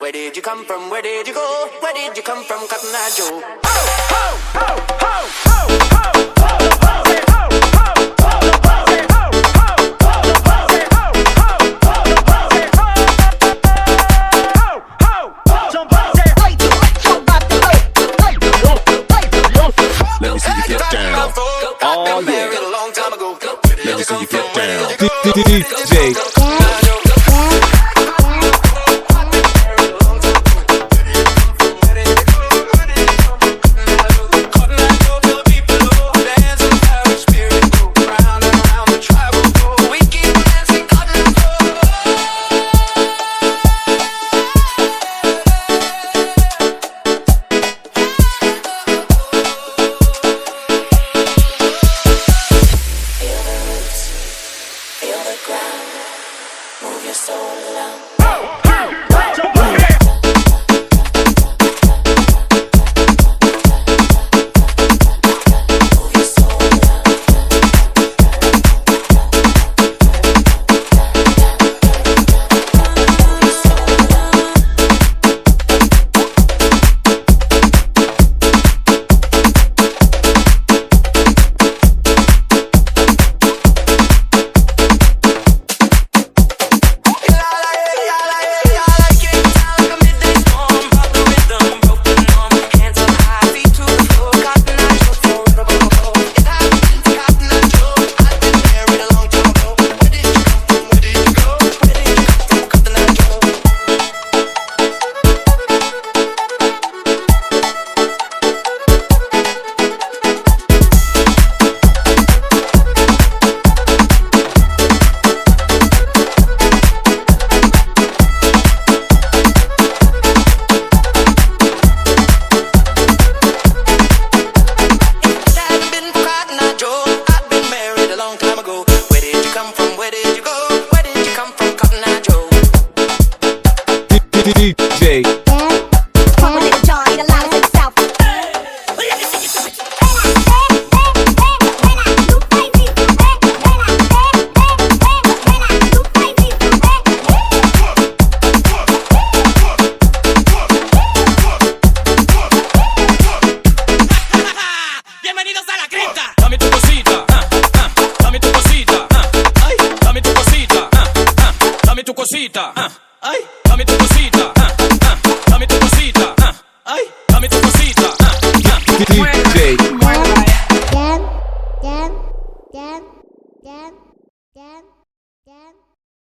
Where did you come from? Where did you go? Where did you come from, Cotton Eye Joe? Ho, ho, ho, ho, ho, ho, ho, ho. Let me see you get down. Oh yeah. Let me see you get down. DJ. DJ. Come with Little John, eat a lot of it south. Bienvenidos a la cripta. Dame tu cosita, dame tu cosita, ay, dame tu cosita, dame tu cosita, ay, dame tu cosita, dame tu cosita, ay, dame tu cosita, DJ. Damn.